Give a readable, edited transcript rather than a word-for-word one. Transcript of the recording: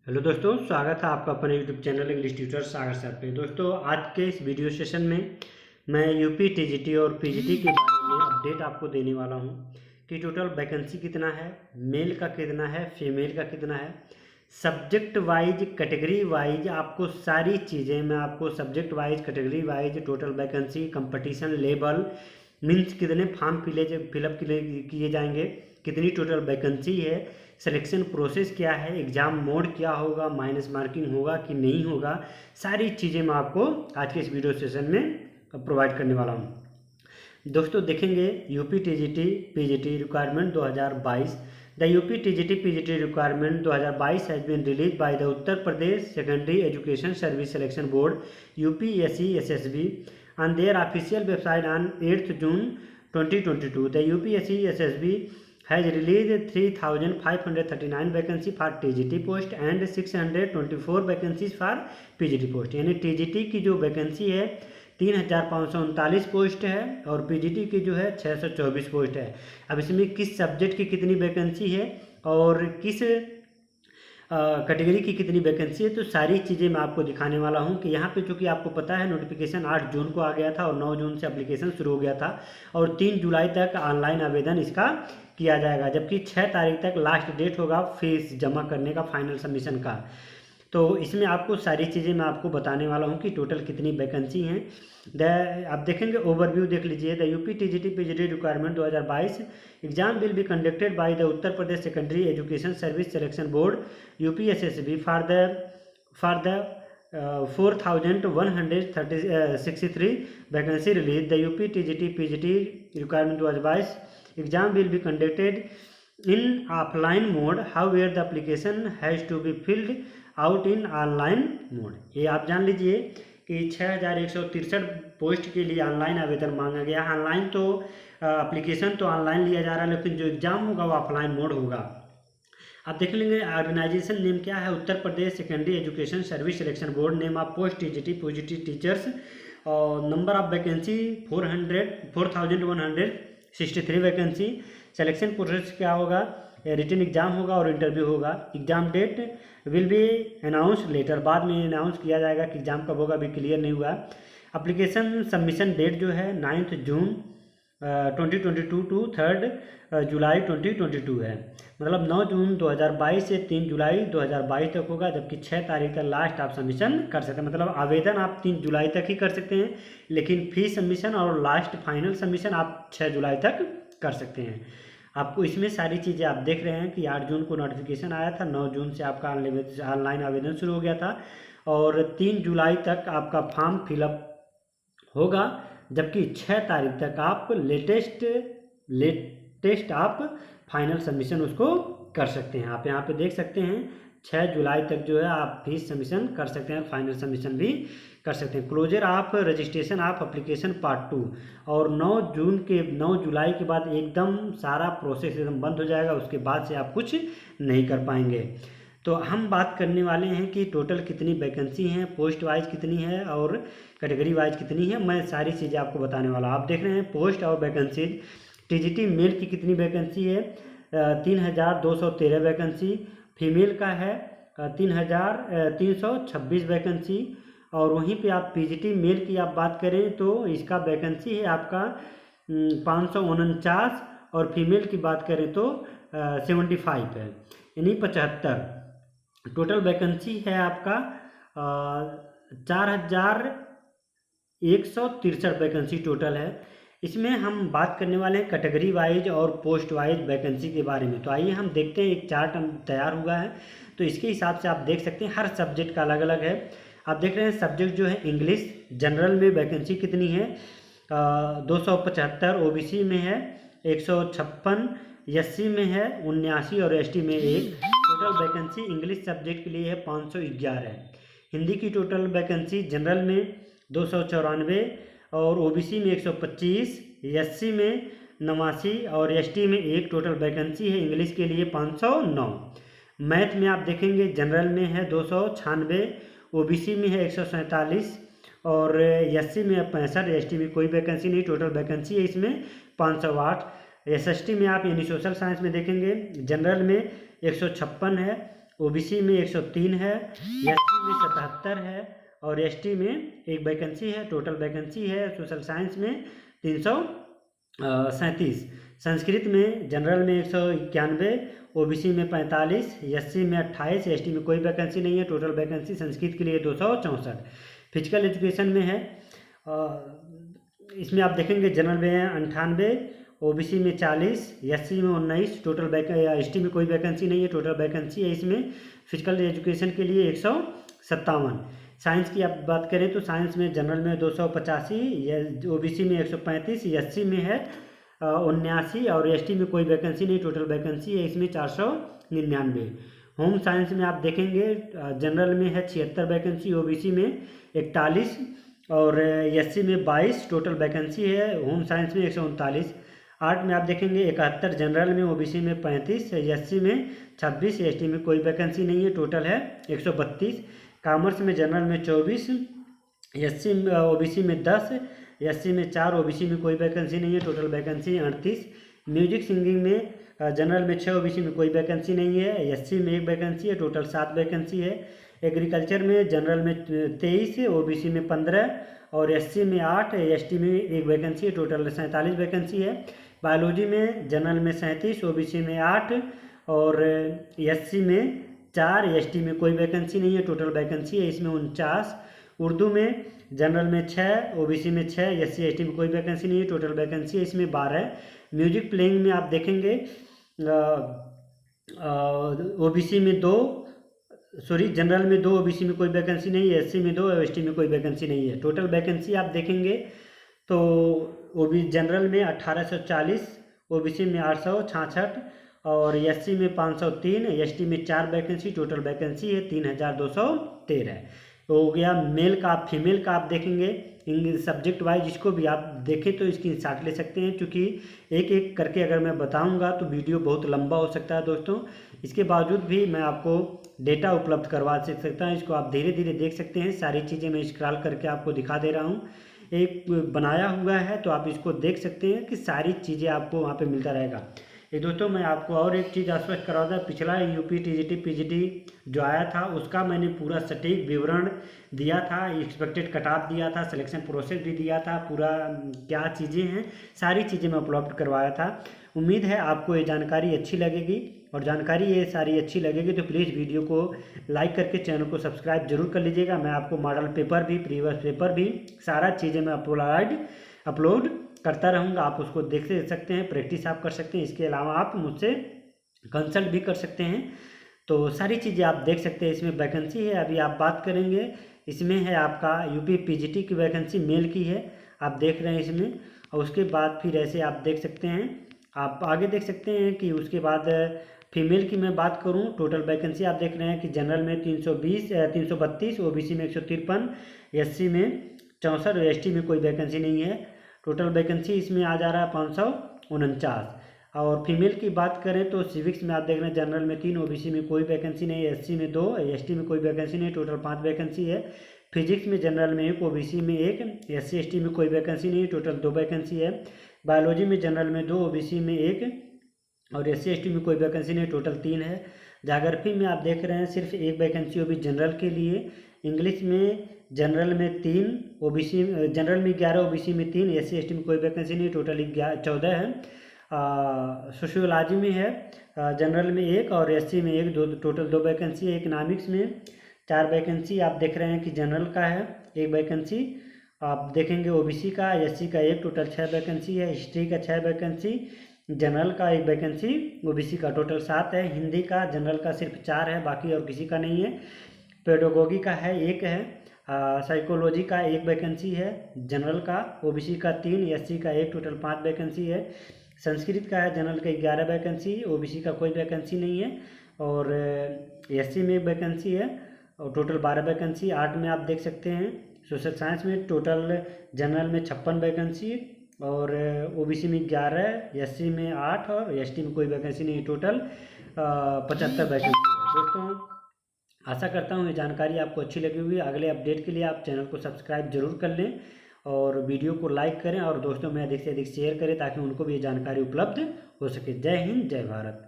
Hello दोस्तों, स्वागत है आपका अपने यूट्यूब चैनल इंग्लिश ट्यूटर सागर सर पे। दोस्तों, आज के इस वीडियो सेशन में मैं यूपी टीजीटी और पीजीटी के बारे में अपडेट आपको देने वाला हूं कि टोटल वैकेंसी कितना है, मेल का कितना है, फीमेल का कितना है, सब्जेक्ट वाइज कैटेगरी वाइज आपको सारी चीज़ें मैं आपको subject wise category wise total vacancy, competition level means कितने फॉर्म फिलअप किए जाएंगे, कितनी टोटल वैकेंसी है, सिलेक्शन प्रोसेस क्या है, एग्ज़ाम मोड क्या होगा, माइनस मार्किंग होगा कि नहीं होगा, सारी चीज़ें मैं आपको आज के इस वीडियो सेशन में प्रोवाइड करने वाला हूँ। दोस्तों देखेंगे UP TGT PGT requirement 2022। The UP TGT PGT requirement 2022 has been release by the Uttar Pradesh secondary education service selection board UPSC SSB on their official website on 8th June 2022. The UPSC SSB has released 3,539 vacancy for TGT post and 624 vacancies for PGT post। यानी TGT की जो vacancy है 3,539 post है और PGT की जो है 624 post है। अब इसमें किस सब्जेक्ट की कितनी वैकेंसी है और किस कैटेगरी की कितनी वैकेंसी है, तो सारी चीज़ें मैं आपको दिखाने वाला हूं कि यहाँ पे चूँकि आपको पता है नोटिफिकेशन 8 जून को आ गया था और 9 जून से एप्लीकेशन शुरू हो गया था और 3 जुलाई तक ऑनलाइन आवेदन इसका किया जाएगा, जबकि 6 तारीख तक लास्ट डेट होगा फीस जमा करने का, फाइनल सबमिशन का। तो इसमें आपको सारी चीज़ें मैं आपको बताने वाला हूँ कि टोटल कितनी वैकेंसी हैं। आप देखेंगे ओवरव्यू देख लीजिए। The UP TGT PGT requirement 2022 exam will be conducted by the Uttar Pradesh secondary education service selection board UPSSB for the 4,163 vacancy release. The UP TGT PGT requirement 2022 exam will be conducted in offline mode, however the application has to be filled out in online mode। ये आप जान लीजिए कि 6,163 post के लिए online आवेदन मांगा गया। ऑनलाइन तो एप्लीकेशन तो ऑनलाइन लिया जा रहा है, लेकिन जो एग्ज़ाम होगा वो ऑफलाइन मोड होगा। आप देख लेंगे ऑर्गेनाइजेशन नेम क्या है, Uttar Pradesh secondary education service selection board. Name of post TGT PGT teachers और number of vacancy 4,163 vacancy. Selection process क्या होगा, रिटन एग्जाम होगा और इंटरव्यू होगा। Exam date will be announce later, बाद में अनाउंस किया जाएगा कि एग्जाम कब होगा, अभी क्लियर नहीं हुआ। एप्लीकेशन सबमिशन डेट जो है 9 जून 2022 टू 3 जुलाई 2022 है। मतलब 9 जून 2022 से 3 जुलाई 2022 तक होगा, जबकि 6 तारीख तक लास्ट आप सबमिशन कर सकते हैं। मतलब आवेदन आप 3 जुलाई तक ही कर सकते हैं, लेकिन फी सबमिशन और लास्ट फाइनल सबमिशन आप 6 जुलाई तक कर सकते हैं। आपको इसमें सारी चीज़ें आप देख रहे हैं कि 8 जून को नोटिफिकेशन आया था, 9 जून से आपका ऑनलाइन आवेदन शुरू हो गया था और 3 जुलाई तक आपका फॉर्म फिलअप होगा, जबकि 6 तारीख तक आप लेटेस्ट आप फाइनल सबमिशन उसको कर सकते हैं। आप यहाँ पे देख सकते हैं 6 जुलाई तक जो है आप फीस सबमिशन कर सकते हैं, फाइनल सबमिशन भी कर सकते हैं। Closure of registration of application part 2 और 9 जुलाई के बाद एकदम सारा प्रोसेस एकदम बंद हो जाएगा, उसके बाद से आप कुछ नहीं कर पाएंगे। तो हम बात करने वाले हैं कि टोटल कितनी वैकेंसी हैं, पोस्ट वाइज कितनी है और कैटेगरी वाइज कितनी है, मैं सारी चीज़ें आपको बताने वाला हूँ। आप देख रहे हैं पोस्ट और वैकेंसीज। टीजीटी मेल की कितनी वैकेंसी है, 3,213 वैकेंसी। फीमेल का है 3,326 वैकेंसी। और वहीं पे आप पीजीटी मेल की आप बात करें तो इसका वैकेंसी है आपका 549 और फीमेल की बात करें तो 75 है, यानी 75। टोटल वैकेंसी है आपका 4,163 वैकेंसी टोटल है। इसमें हम बात करने वाले हैं कैटेगरी वाइज और पोस्ट वाइज वैकेंसी के बारे में। तो आइए हम देखते हैं, एक चार्ट तैयार हुआ है तो इसके हिसाब से आप देख सकते हैं हर सब्जेक्ट का अलग अलग है। आप देख रहे हैं सब्जेक्ट जो है इंग्लिश जनरल में वैकेंसी कितनी है, 275 ओबीसी में है, 156 एससी में है, 79 और एसटी में 1। टोटल वैकेंसी इंग्लिश सब्जेक्ट के लिए है 511 है। हिंदी की टोटल वैकेंसी जनरल में 294 और ओबीसी में 125, एससी में 89 और एसटी में 1। टोटल वैकेंसी है इंग्लिश के लिए 509। मैथ में आप देखेंगे जनरल में है 296, ओबीसी में है 147 और एससी में 65, एसटी में कोई वैकेंसी नहीं। टोटल वैकेंसी है इसमें 508। एसएसटी में आप यानी सोशल साइंस में देखेंगे जनरल में 156 है ओबीसी में 103 है, एससी में 77 है और एसटी में 1 वैकेंसी है। टोटल वैकेंसी है सोशल साइंस में 337। संस्कृत में जनरल में 191, ओबीसी में 45, एससी में 28, एसटी में कोई वैकेंसी नहीं है। टोटल वैकेंसी संस्कृत के लिए 264। फिजिकल एजुकेशन में है, इसमें आप देखेंगे जनरल में 98, ओबीसी में 40, एससी में 19, टोटल एसटी में कोई वैकेंसी नहीं है। टोटल वैकेंसी है इसमें फिजिकल एजुकेशन के लिए 157। साइंस की आप बात करें तो साइंस में जनरल में 285, ओबीसी में 135, एससी में है 79 और एसटी में कोई वैकेंसी नहीं। टोटल वैकेंसी है इसमें 499। होम साइंस में आप देखेंगे जनरल में है 76 वैकेंसी, ओबीसी में 41 और एससी में 22। टोटल वैकेंसी है होम साइंस में 139। आर्ट में आप देखेंगे 71 जनरल में, ओबीसी में 35, एससी में 26, एसटी में कोई वैकेंसी नहीं है। टोटल है 132। कॉमर्स में जनरल में 24, एससी ओबीसी में 10, एससी में 4, ओबीसी में कोई वैकेंसी नहीं है। Total vacancy 38। म्यूजिक सिंगिंग में जनरल में 6, ओबीसी में कोई वैकेंसी नहीं है। एससी में 1 वैकेंसी है। टोटल 7 वैकेंसी है। एग्रीकल्चर में जनरल में 23, ओबीसी में 15 और एससी में 8, एसटी में 1 वैकेंसी है। टोटल 47 वैकेंसी है। बायोलॉजी में जनरल में 37, ओबीसी में 8 और एससी में 4, एसटी में कोई वैकेंसी नहीं है। टोटल वैकेंसी है इसमें 49। उर्दू में जनरल में 6, ओबीसी में 6, एससी एसटी में कोई वैकेंसी नहीं है। टोटल वैकेंसी है इसमें 12। म्यूजिक प्लेइंग में आप देखेंगे ओबीसी में 2, जनरल में 2, ओबीसी में कोई वैकेंसी नहीं है। एससी में 2 और एसटी में कोई वैकेंसी नहीं है। टोटल वैकेंसी आप देखेंगे तो जनरल में 1840, ओबीसी में 866 और एससी में 503, एसटी में 4 वैकेंसी। टोटल वैकेंसी है 3213। तो हो गया मेल का। आप फीमेल का आप देखेंगे इंग्लिश सब्जेक्ट वाइज, जिसको भी आप देखें तो इसकी स्टार्ट ले सकते हैं, क्योंकि एक एक करके अगर मैं बताऊंगा तो वीडियो बहुत लंबा हो सकता है दोस्तों। इसके बावजूद भी मैं आपको डेटा उपलब्ध करवा सकता हूँ। इसको आप धीरे धीरे देख सकते हैं। सारी चीज़ें मैं स्क्रॉल करके आपको दिखा दे रहा हूँ। एक बनाया हुआ है तो आप इसको देख सकते हैं कि सारी चीज़ें आपको वहाँ पे मिलता रहेगा। ये दोस्तों मैं आपको और एक चीज़ आश्वस्त करा था, पिछला यूपी टीजीटी पीजीटी जो आया था उसका मैंने पूरा सटीक विवरण दिया था, एक्सपेक्टेड कट ऑफ दिया था, सिलेक्शन प्रोसेस भी दिया था, पूरा क्या चीज़ें हैं सारी चीज़ें मैं अपलोड करवाया था। उम्मीद है आपको ये जानकारी अच्छी लगेगी और जानकारी ये सारी अच्छी लगेगी तो प्लीज़ वीडियो को लाइक करके चैनल को सब्सक्राइब जरूर कर लीजिएगा। मैं आपको मॉडल पेपर भी, प्रीवियस पेपर भी, सारा चीज़ें मैं अपलोड करता रहूँगा। आप उसको देख सकते हैं, प्रैक्टिस आप कर सकते हैं। इसके अलावा आप मुझसे कंसल्ट भी कर सकते हैं। तो सारी चीज़ें आप देख सकते हैं। इसमें वैकेंसी है, अभी आप बात करेंगे इसमें है आपका यूपी पीजीटी की वैकेंसी मेल की है, आप देख रहे हैं इसमें। और उसके बाद फिर ऐसे आप देख सकते हैं, आप आगे देख सकते हैं कि उसके बाद फीमेल की मैं बात करूं, टोटल वैकेंसी आप देख रहे हैं कि जनरल में 332, ओबीसी में 153, एससी में 64 और एसटी में कोई वैकेंसी नहीं है। टोटल वैकेंसी इसमें आ जा रहा है 549। और फीमेल की बात करें तो सिविक्स में आप देख रहे हैं जनरल में 3, ओबीसी में कोई वैकेंसी नहीं है, एससी में 2, एसटी में कोई वैकेंसी नहीं, टोटल 5 वैकेंसी है। फिजिक्स में जनरल में 1, ओबीसी में 1, एससी एसटी में कोई वैकेंसी नहीं, टोटल 2 वैकेंसी है। बायोलॉजी में जनरल में 2, ओबीसी में 1 और एससी एसटी में कोई वैकेंसी नहीं, टोटल 3 है। ज्योग्राफी में आप देख रहे हैं सिर्फ 1 वैकेंसी, वो भी जनरल के लिए। इंग्लिश में जनरल में 3, ओबीसी जनरल में 11, ओबीसी में 3, एससी एसटी में कोई वैकेंसी नहीं, टोटल 14 है। सोशियोलॉजी में है जनरल में 1 और एससी में 1, टोटल 2 वैकेंसी है। इकोनॉमिक्स में 4 वैकेंसी आप देख रहे हैं कि जनरल का है 1 वैकेंसी, आप देखेंगे ओबीसी का, एससी का 1, टोटल 6 वैकेंसी है। हिस्ट्री का 6 वैकेंसी, जनरल का 1 वैकेंसी, ओबीसी का टोटल 7 है। हिंदी का जनरल का सिर्फ 4 है, बाकी और किसी का नहीं है। पेडागोगी का है 1 है। साइकोलॉजी का 1 वैकेंसी है, जनरल का, ओबीसी का 3, एससी का 1, टोटल 5 वैकेंसी है। संस्कृत का है जनरल का 11 वैकेंसी, ओबीसी का कोई वैकेंसी नहीं है और एससी में 1 वैकेंसी है और टोटल 12 वैकेंसी। आर्ट में आप देख सकते हैं। सोशल साइंस में टोटल जनरल में 56 वैकेंसी और ओबीसी में 11, एससी में 8 और एसटी में कोई वैकेंसी नहीं, टोटल 75 वैकेंसी है। दोस्तों आशा करता हूँ ये जानकारी आपको अच्छी लगी होगी। अगले अपडेट के लिए आप चैनल को सब्सक्राइब जरूर कर लें और वीडियो को लाइक करें और दोस्तों में अधिक से अधिक शेयर करें ताकि उनको भी ये जानकारी उपलब्ध हो सके। जय हिंद, जय भारत।